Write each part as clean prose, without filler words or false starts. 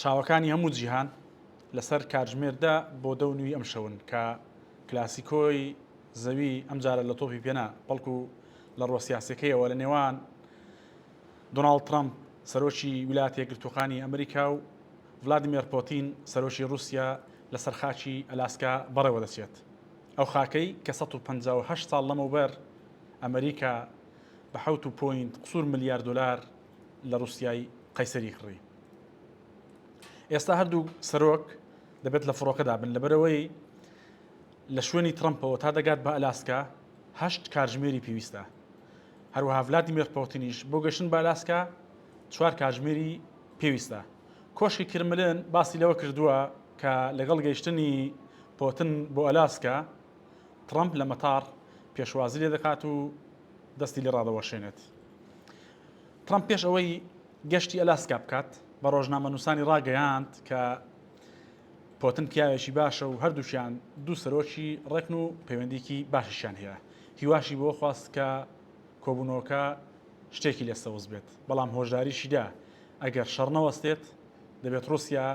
چاوەکانی هەموو جیهان لەسەر کاتژمێردا بۆ دەونوی ئەم شەون کە کلاسیکۆی زەوی ئەم جارە لە تۆپی پێنا بەڵکو لە ڕۆسیاسەکەیەوە لە نێوان دۆناڵد ترامپ سەرۆکی ویلایەتە یەکگرتووەکانی ئەمریکا و ڤلادیمیر پۆتین سەرۆکی رووسیا لەسەر خاکی ئەلاسکا بەڕێوە دەچێت. ئەو خاکەی کە 158 ساڵ لەمەوبەر ئەمریکا بە 7.4 ملیار دلار لە رووسیای قەیسەری کڕی. ئێستا هەردوو سەرۆک دەبێت لە فڕۆکەدا بن لەبەرەوەی لە شوێنی ترامپەوە تا دەگات بە ئەلاسکا 8 کاتژمێری پێویستە. هەروەها ڤلادیمیر پۆتینیش بۆ گەشتن بە ئەلاسکا 4 کاتژمێری پێویستە. کۆشکی کرملن باسی لەوە کردووە کە لەگەڵ گەیشتنی پۆتن بۆ ئەلاسکا ترامپ لە مەتار پێشوازی لێ دەکات و دەستی لێ ڕادەوەشێنێت. ترامپ پێش ئەوەی گەشتی ئەلاسکا بکات بە ڕۆژنامەنووسانی ڕاگەیاند کە پۆتن پیاوێکی باشە و هەردووشیان دوو سەرۆکی ڕێکن و پەیوەندیکی باشیشیان هەیە. هیواشی بۆ خواست کە کۆبوونەوەکە شتێکی لێسەوز بێت، بەڵام هۆشداریشیدا ئەگەر شەڕنەوەستێت دەبێت رووسیا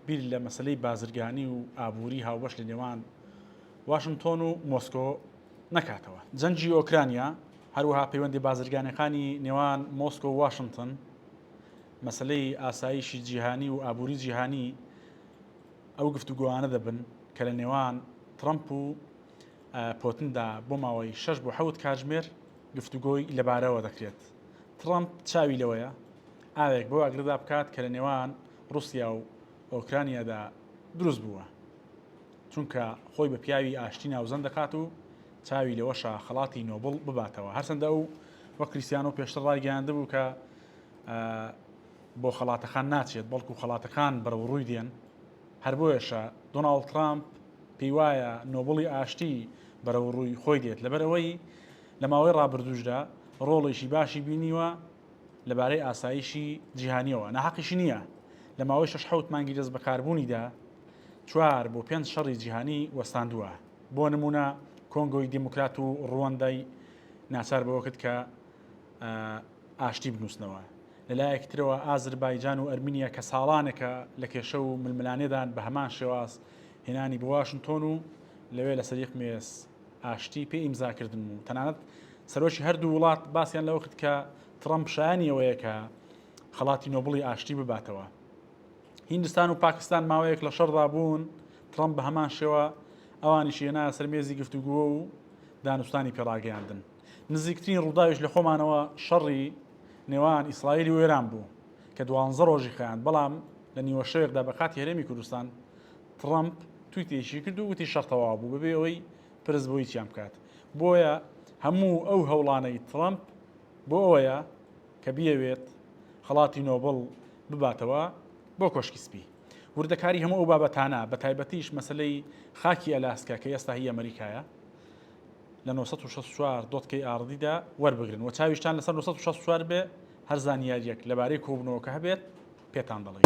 بیر لە مەسلەی بازرگانی و ئابووری هاوبەش لە نێوان واشنگتۆن و مۆسکۆ نەکاتەوە. جەنگی ئۆکرانیا هەروەها پەیوەندی بازرگانەکانی نێوان مۆسکۆ و واشنگتن، مەسلەی ئاسایشی جیهانی و ئابووری جیهانی ئەو گفتوگۆوانە دەبن کە لە نێوان ترامپ و پۆتندا بۆ ماوەی 6 بۆ 7 کاتژمێر گفتوگۆی لەبارەوە دەکرێت. ترامپ چاوی لەوەیە ئاوێک بۆ ئاگردا بکات کە لە نێوان رووسیا و ئۆکرانیادا دروست بووە، چونکە خۆی بە پیاوی ئاشتی ناوزەن دەکات و چاوی لەوەشە خەڵاتی نۆبڵ بباتەوە. هەرچەندە ئەو وەک کریستیانۆ پێشتر ڕایگەیاندبوو کە بۆ خەڵاتەکان ناچێت بەڵکو خەڵاتەکان بەرەوڕووی دێن. هەر بۆیەشە دۆناڵد ترامپ پێی وایە نۆبڵی ئاشتی بەرەوڕووی خۆی دێت، لەبەرەوەی لە ماوەی ڕابردووشدا ڕۆڵێکی باشی بینیوە لەبارەی ئاسایشی جیهانیەوە. ناحەقیشی نییە لە ماوەی 6 مانگی دەست بەکاربوونیدا 4 بۆ 5 شەڕی جیهانی وەستاندووە. بۆ نمونە کۆنگۆی دیموکرات و ڕوەندای ناچار بەوە کرد کە ئاشتی بنووسنەوە. لەلایەکترەوە ئازربایجان و ئەرمینیا کە ساڵانێکە لە کێشە و ململانێدان بە هەمان شێواز هێنانی بە واشنگتۆن و لەوێ لە سەریق مێس ئاشتی پێ ئیمزاکردن و تەنانەت سەرۆکی هەردوو وڵات باسییان لەوە کرد کە ترامپ شایانیەوەیە کە خەڵاتی نۆبڵی ئاشتی بباتەوە. هیندستان و پاکستان ماوەیەک لە شەڕدا بوون، ترامپ بە هەمان شێوە ئەوانیشی هێنا سەرمێزی گفتوگۆ و دانوستانی پێڕاگەیاندن. نزیکترین ڕووداویش لە خۆمانەوە شەڕی نێوان ئیسرائیل و ئێران بوو کە 12 ڕۆژی خەیان، بەڵام لە نیوە شەوێکدا بە کاتی هەرێمی کوردستان ترامپ تویتێکی کرد و وتی شەڕ تەواو بوو بەبێ ئەوەی پرس بۆی چیان بکات. بۆیە هەموو ئەو هەوڵانەی ترامپ بۆ ئەوەیە کە بیەوێت خەڵاتی نۆبڵ بباتەوە بۆ کۆشکی سپی. وردەکاری هەموو ئەو بابەتانە بە تایبەتیش مەسلەی خاکی ئەلاسکا کە ئێستا هی ئەمریکایە لە 964 دۆتکەی ئاڕدیدا وەربگرن و چاویشتان لەسەر 964 بێ هەر زانیاریەک لەبارەی کۆبوونەوەکە هەبێت پێتان دەڵێ.